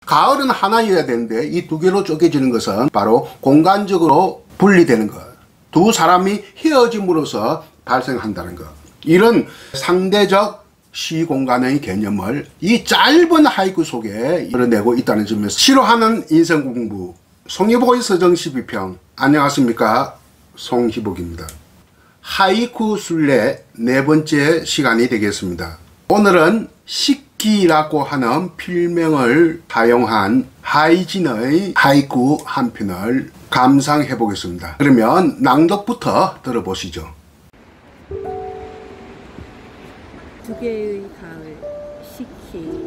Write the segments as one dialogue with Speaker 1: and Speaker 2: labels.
Speaker 1: 가을은 하나여야 되는데 이 두 개로 쪼개지는 것은 바로 공간적으로 분리되는 것, 두 사람이 헤어짐으로써 발생한다는 것, 이런 상대적 시공간의 개념을 이 짧은 하이쿠 속에 이뤄내고 있다는 점에서 싫어하는 인생공부 송희복의 서정시비평. 안녕하십니까, 송희복입니다. 하이쿠 순례 네 번째 시간이 되겠습니다. 오늘은 시키라고 하는 필명을 사용한 하이진의 하이쿠 한 편을 감상해 보겠습니다. 그러면 낭독부터 들어보시죠.
Speaker 2: 두 개의 가을, 시키.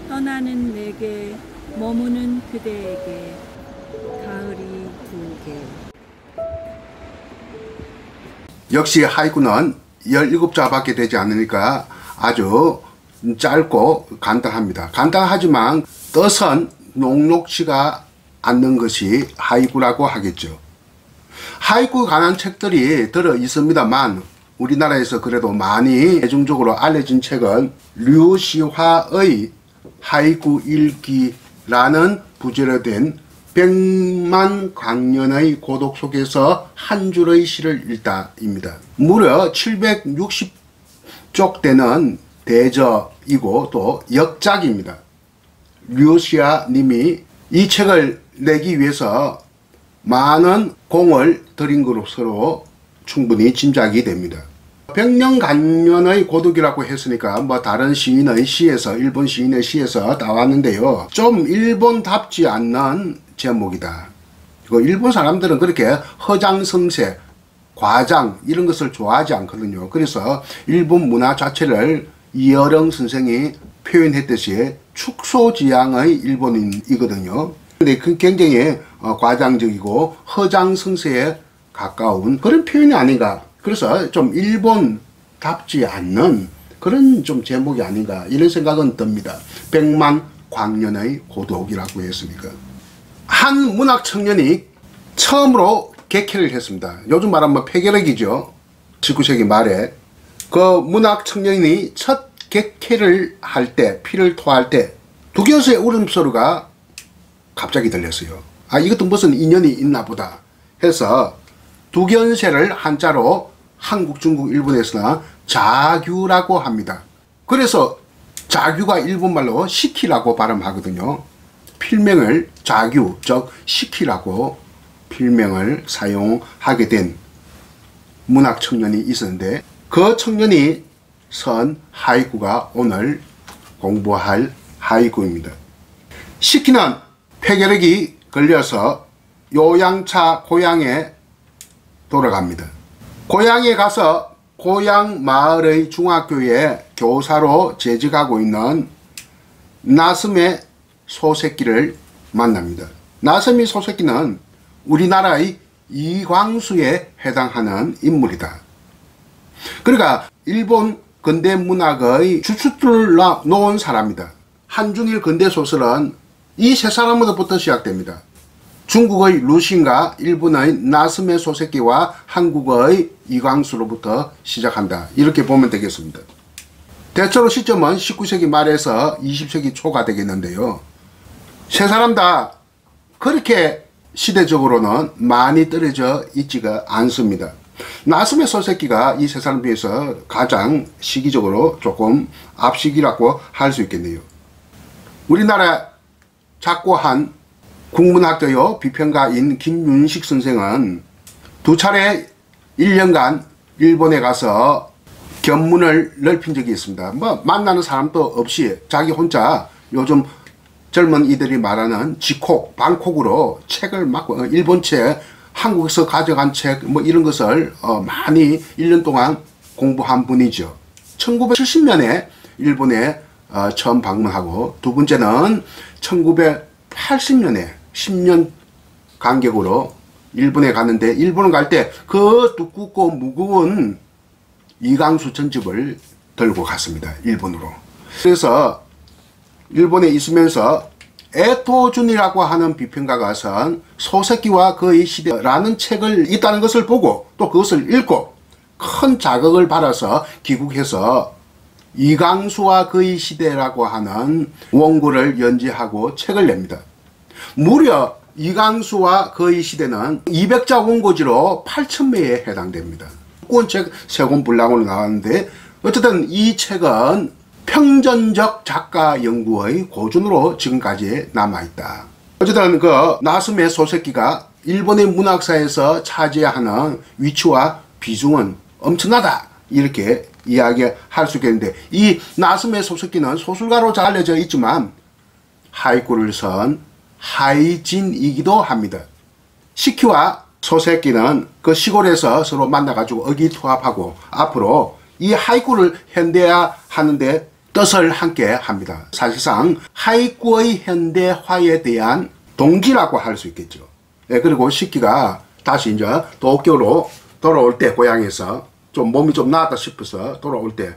Speaker 2: 떠나는 내게, 머무는 그대에게, 가을이 두 개.
Speaker 1: 역시 하이쿠는 17자밖에 되지 않으니까 아주 짧고 간단합니다. 간단하지만 뜻은 녹록지가 않는 것이 하이쿠라고 하겠죠. 하이쿠에 관한 책들이 들어 있습니다만 우리나라에서 그래도 많이 대중적으로 알려진 책은 류시화의 하이쿠 일기라는 부제로 된 100만 광년의 고독 속에서 한 줄의 시를 읽다입니다. 무려 760쪽 되는 대저이고 또 역작입니다. 류시아 님이 이 책을 내기 위해서 많은 공을 들인 것으로 충분히 짐작이 됩니다. 100년간년의 고독이라고 했으니까 뭐 다른 시인의 시에서, 일본 시인의 시에서 나왔는데요, 좀 일본답지 않는 제목이다. 일본 사람들은 그렇게 허장성세, 과장 이런 것을 좋아하지 않거든요. 그래서 일본 문화 자체를 이어령 선생이 표현했듯이 축소지향의 일본인이거든요. 근데 그 굉장히 과장적이고 허장성세에 가까운 그런 표현이 아닌가. 그래서 좀 일본답지 않는 그런 좀 제목이 아닌가, 이런 생각은 듭니다. 100만 광년의 고독이라고 했으니까. 한 문학 청년이 처음으로 객회를 했습니다. 요즘 말하면 폐결핵이죠. 19세기 말에 그 문학 청년이 첫 객회를 할 때, 피를 토할 때 두견서의 울음소리가 갑자기 들렸어요. 아, 이것도 무슨 인연이 있나 보다 해서 두견세를 한자로 한국, 중국, 일본에서나 자규라고 합니다. 그래서 자규가 일본말로 시키라고 발음하거든요. 필명을 자규, 즉 시키라고 필명을 사용하게 된 문학 청년이 있었는데 그 청년이 쓴 하이쿠가 오늘 공부할 하이쿠입니다. 시키는 폐결핵이 걸려서 요양차 고향에 돌아갑니다. 고향에 가서 고향 마을의 중학교에 교사로 재직하고 있는 나스메 소새끼를 만납니다. 나스메 소새끼는 우리나라의 이광수에 해당하는 인물이다. 그러니까 일본 근대 문학의 주축을 놓은 사람이다. 한중일 근대 소설은 이 세 사람으로부터 시작됩니다. 중국의 루신과 일본의 나스메 소새끼와 한국의 이광수로부터 시작한다. 이렇게 보면 되겠습니다. 대체로 시점은 19세기 말에서 20세기 초가 되겠는데요. 세 사람 다 그렇게 시대적으로는 많이 떨어져 있지가 않습니다. 나스메 소새끼가 이 세 사람 중에서 가장 시기적으로 조금 앞시기라고 할 수 있겠네요. 우리나라 작고한 국문학자요 비평가인 김윤식 선생은 두 차례 1년간 일본에 가서 견문을 넓힌 적이 있습니다. 뭐 만나는 사람도 없이 자기 혼자 요즘 젊은 이들이 말하는 지콕, 방콕으로 책을 막 일본 책, 한국에서 가져간 책 뭐 이런 것을 많이 1년 동안 공부한 분이죠. 1970년에 일본에 처음 방문하고 두 번째는 1980년에 10년 간격으로 일본에 갔는데 일본을 갈 때 그 두껍고 무거운 이광수 전집을 들고 갔습니다. 일본으로. 그래서 일본에 있으면서 에토준이라고 하는 비평가가 쓴 소새끼와 그의 시대라는 책을 있다는 것을 보고 또 그것을 읽고 큰 자극을 받아서 귀국해서 이강수와 그의 시대라고 하는 원고를 연재하고 책을 냅니다. 무려 이강수와 그의 시대는 200자 원고지로 8,000매에 해당됩니다. 책 3권 분량으로 나왔는데 어쨌든 이 책은 평전적 작가 연구의 고전으로 지금까지 남아있다. 어쨌든 그 나스메 소세키가 일본의 문학사에서 차지하는 위치와 비중은 엄청나다 이렇게 이야기할 수 있겠는데, 이 나스메 소세키는 소설가로 잘 알려져 있지만 하이쿠를 쓴 하이진이기도 합니다. 시키와 소세키는 그 시골에서 서로 만나가지고 의기투합하고 앞으로 이 하이쿠를 현대화하는데 뜻을 함께 합니다. 사실상 하이쿠의 현대화에 대한 동기라고 할 수 있겠죠. 예, 그리고 시키가 다시 이제 도쿄로 돌아올 때, 고향에서 좀 몸이 좀 나았다 싶어서 돌아올 때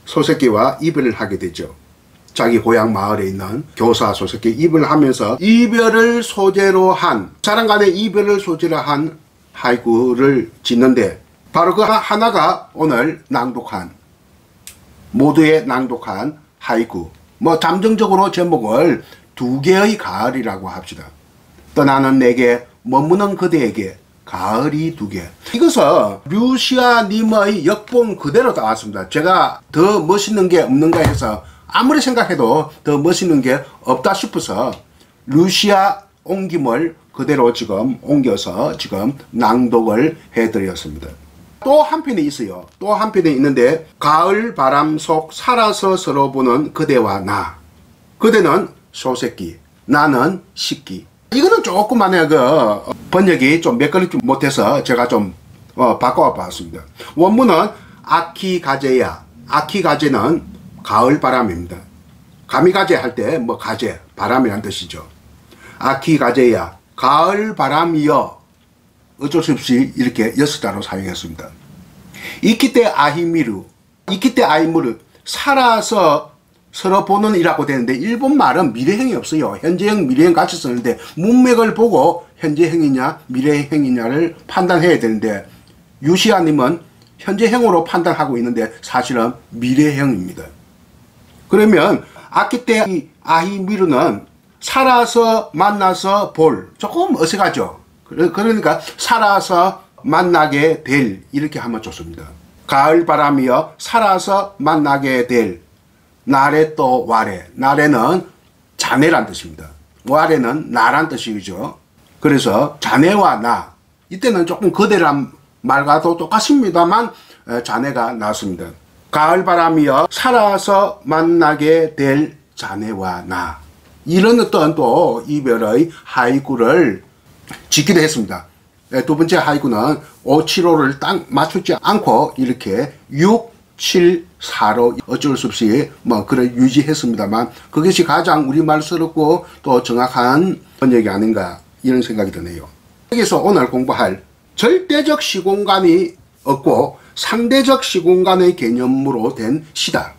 Speaker 1: 소세키와 이별을 하게 되죠. 자기 고향 마을에 있는 교사 소세키 이별을 하면서 이별을 소재로 한, 사람 간의 이별을 소재로 한 하이쿠를 짓는데, 바로 그 하나가 오늘 낭독한, 모두의 낭독한 하이쿠, 뭐 잠정적으로 제목을 2개의 가을이라고 합시다. 떠나는 내게, 머무는 그대에게, 가을이 2개. 이것은 류시아님의 역봉 그대로 나왔습니다. 제가 더 멋있는 게 없는가 해서 아무리 생각해도 더 멋있는 게 없다 싶어서 류시아 옮김을 그대로 지금 옮겨서 지금 낭독을 해드렸습니다. 또 한편이 있어요. 또 한편이 있는데, 가을 바람 속 살아서 서로 보는 그대와 나. 그대는 소세키, 나는 식기. 이거는 조금만의 그 번역이 좀 몇 걸음 못해서 제가 좀 바꿔 봤습니다. 원문은 아키가제야. 아키가제는 가을 바람입니다. 가미가제 할 때 뭐 가제, 바람이란 뜻이죠. 아키가제야, 가을 바람이여. 어쩔 수 없이 이렇게 6자로 사용했습니다. 이키테 아히미루, 이키테 아히미루, 살아서 서로 보는 이라고 되는데, 일본 말은 미래형이 없어요. 현재형, 미래형 같이 쓰는데 문맥을 보고 현재형이냐 미래형이냐를 판단해야 되는데, 유시아님은 현재형으로 판단하고 있는데 사실은 미래형입니다. 그러면 아키테 아히미루는 살아서 만나서 볼, 조금 어색하죠. 그러니까 살아서 만나게 될, 이렇게 하면 좋습니다. 가을 바람이여 살아서 만나게 될, 나래 또 와래. 나래는 자네란 뜻입니다. 와래는 나란 뜻이죠. 그래서 자네와 나, 이때는 조금 거대란 말과도 똑같습니다만 자네가 낫습니다. 가을 바람이여 살아서 만나게 될 자네와 나. 이런 어떤 또 이별의 하이쿠를 짓기도 했습니다. 두 번째 하이쿠는 5, 7호를 딱 맞추지 않고 이렇게 6, 7, 4로 어쩔 수 없이 뭐 그래 유지했습니다만, 그것이 가장 우리말스럽고 또 정확한 번역이 아닌가 이런 생각이 드네요. 여기서 오늘 공부할 절대적 시공간이 없고 상대적 시공간의 개념으로 된 시다.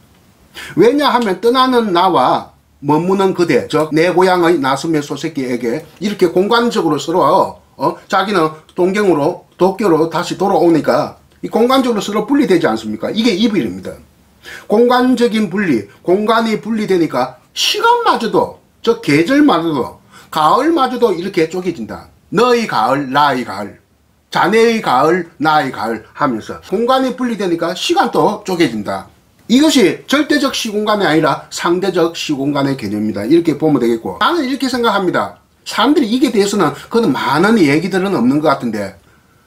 Speaker 1: 왜냐하면 떠나는 나와 머무는 그대, 즉 내 고향의 나스메 소세키에게 이렇게 공간적으로 서로 자기는 동경으로 도쿄로 다시 돌아오니까 이 공간적으로 서로 분리되지 않습니까? 이게 이별입니다. 공간적인 분리, 공간이 분리되니까 시간마저도, 즉 계절마저도, 가을마저도 이렇게 쪼개진다. 너의 가을, 나의 가을, 자네의 가을, 나의 가을 하면서 공간이 분리되니까 시간도 쪼개진다. 이것이 절대적 시공간이 아니라 상대적 시공간의 개념입니다. 이렇게 보면 되겠고, 나는 이렇게 생각합니다. 사람들이 이게 대해서는 그건 많은 얘기들은 없는 것 같은데,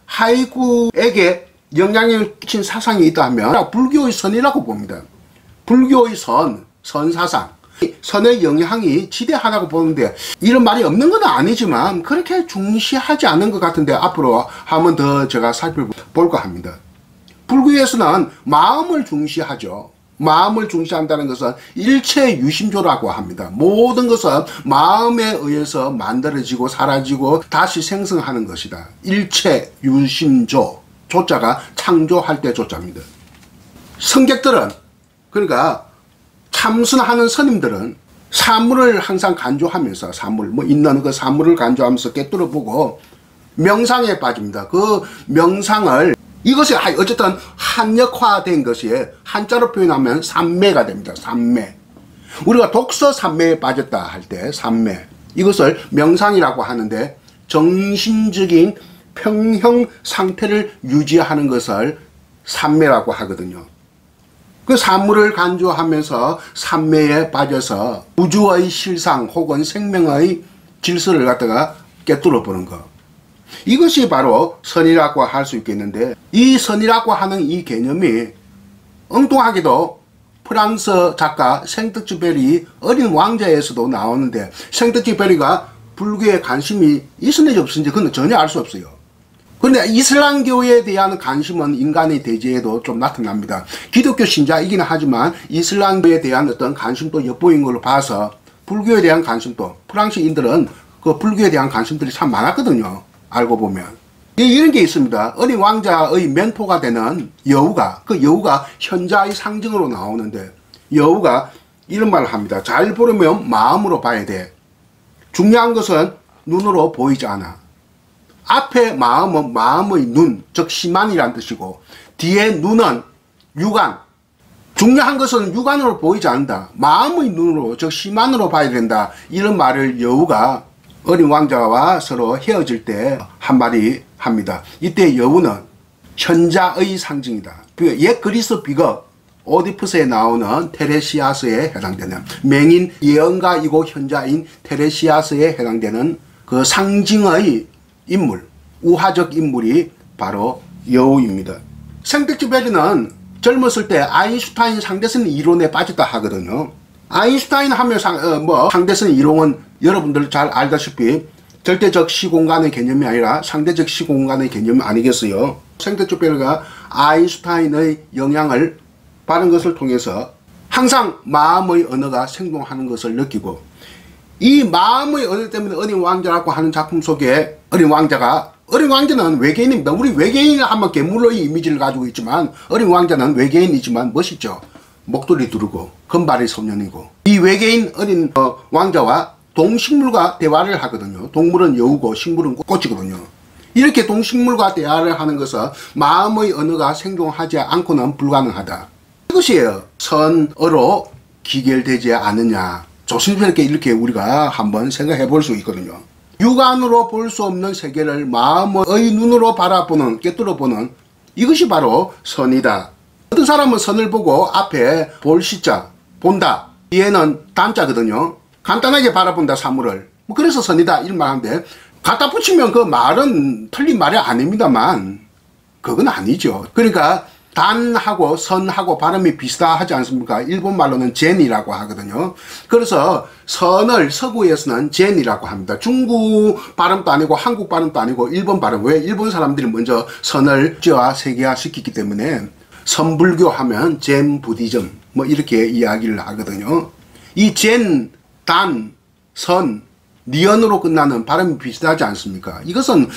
Speaker 1: 하이쿠에게 영향을 끼친 사상이 있다 하면 불교의 선이라고 봅니다. 불교의 선사상, 선의 영향이 지대하다고 보는데, 이런 말이 없는 건 아니지만 그렇게 중시하지 않은 것 같은데, 앞으로 한번 더 제가 살펴볼까 합니다. 불교에서는 마음을 중시하죠. 마음을 중시한다는 것은 일체 유심조라고 합니다. 모든 것은 마음에 의해서 만들어지고 사라지고 다시 생성하는 것이다. 일체 유심조, 조자가 창조할 때 조자입니다. 성객들은, 그러니까 참선하는 스님들은 사물을 항상 간주하면서, 사물, 뭐 있는 그 사물을 간주하면서 깨뚫어 보고 명상에 빠집니다. 그 명상을 이것이 어쨌든 한역화된 것이 한자로 표현하면 삼매가 됩니다. 삼매. 우리가 독서 삼매에 빠졌다 할 때 삼매. 이것을 명상이라고 하는데 정신적인 평형 상태를 유지하는 것을 삼매라고 하거든요. 그 사물을 간주하면서 삼매에 빠져서 우주의 실상 혹은 생명의 질서를 갖다가 깨뚫어 보는 것. 이것이 바로 선이라고 할 수 있겠는데, 이 선이라고 하는 이 개념이 엉뚱하게도 프랑스 작가 생텍쥐페리 어린 왕자에서도 나오는데, 생텍쥐페리가 불교에 관심이 있었는지 없었는지 그건 전혀 알 수 없어요. 그런데 이슬람교에 대한 관심은 인간의 대제에도 좀 나타납니다. 기독교 신자이기는 하지만 이슬람교에 대한 어떤 관심도 엿보인 걸로 봐서 불교에 대한 관심도, 프랑스인들은 그 불교에 대한 관심들이 참 많았거든요. 알고 보면. 이런 게 있습니다. 어린 왕자의 멘토가 되는 여우가, 그 여우가 현자의 상징으로 나오는데, 여우가 이런 말을 합니다. 잘 보려면 마음으로 봐야 돼. 중요한 것은 눈으로 보이지 않아. 앞에 마음은 마음의 눈, 즉 시만이란 뜻이고, 뒤에 눈은 육안. 중요한 것은 육안으로 보이지 않는다. 마음의 눈으로, 즉 시만으로 봐야 된다. 이런 말을 여우가 어린 왕자와 서로 헤어질 때 한마디 합니다. 이때 여우는 현자의 상징이다. 옛 그리스 비극 오디푸스에 나오는 테레시아스에 해당되는, 맹인 예언가이고 현자인 테레시아스에 해당되는 그 상징의 인물, 우화적 인물이 바로 여우입니다. 생텍쥐페리는 젊었을 때 아인슈타인 상대성 이론에 빠졌다 하거든요. 아인슈타인 하면 상대성 이론은 여러분들 잘 알다시피 절대적 시공간의 개념이 아니라 상대적 시공간의 개념이 아니겠어요. 생텍쥐페리가 아인슈타인의 영향을 받은 것을 통해서 항상 마음의 언어가 생동하는 것을 느끼고, 이 마음의 언어 때문에 어린 왕자라고 하는 작품 속에 어린 왕자는 외계인입니다. 우리 외계인을 하면 괴물의 이미지를 가지고 있지만 어린 왕자는 외계인이지만 멋있죠. 목도리 두르고 금발의 소년이고, 이 외계인 어린 왕자와 동식물과 대화를 하거든요. 동물은 여우고 식물은 꽃이거든요. 이렇게 동식물과 대화를 하는 것은 마음의 언어가 생동하지 않고는 불가능하다. 이것이에요. 선어로 기결되지 않느냐. 조심스럽게 이렇게 우리가 한번 생각해 볼 수 있거든요. 육안으로 볼 수 없는 세계를 마음의 눈으로 바라보는, 깨뚫어보는, 이것이 바로 선이다. 어떤 사람은 선을 보고 앞에 볼 시자, 본다, 뒤에는 단자거든요. 간단하게 바라본다, 사물을. 그래서 선이다 이런 말 하는데, 갖다 붙이면 그 말은 틀린 말이 아닙니다만 그건 아니죠. 그러니까 단하고 선하고 발음이 비슷하지 않습니까? 일본 말로는 젠이라고 하거든요. 그래서 선을 서구에서는 젠이라고 합니다. 중국 발음도 아니고 한국 발음도 아니고 일본 발음. 왜? 일본 사람들이 먼저 선을 쥐와 세계화 시키기 때문에 선불교 하면 젠 부디즘 뭐 이렇게 이야기를 하거든요. 이 젠, 단, 선, 니언으로 끝나는 발음이 비슷하지 않습니까? 이것은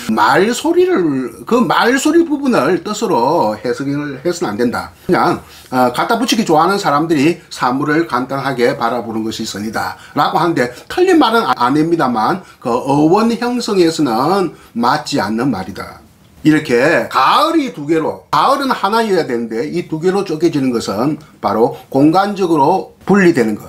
Speaker 1: 그 말소리 부분을 뜻으로 해석을 해서는 안 된다. 그냥 갖다 붙이기 좋아하는 사람들이 사물을 간단하게 바라보는 것이 선이다 라고 하는데, 틀린 말은 아닙니다만 그 어원 형성에서는 맞지 않는 말이다. 이렇게 가을이 두 개로, 가을은 하나여야 되는데 이 두 개로 쪼개지는 것은 바로 공간적으로 분리되는 것,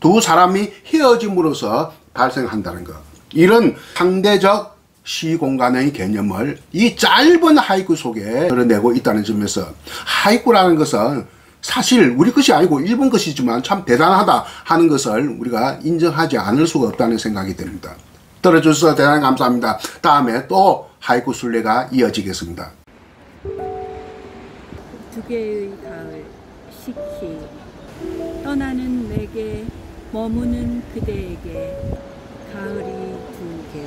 Speaker 1: 두 사람이 헤어짐으로써 발생한다는 것. 이런 상대적 시공간의 개념을 이 짧은 하이쿠 속에 드러내고 있다는 점에서, 하이쿠라는 것은 사실 우리 것이 아니고 일본 것이지만 참 대단하다 하는 것을 우리가 인정하지 않을 수가 없다는 생각이 듭니다. 들어주셔서 대단히 감사합니다. 다음에 또 하이쿠 순례가 이어지겠습니다.
Speaker 2: 두 개의 가을 시키 떠나는 내게 머무는 그대에게 가을이 두 개.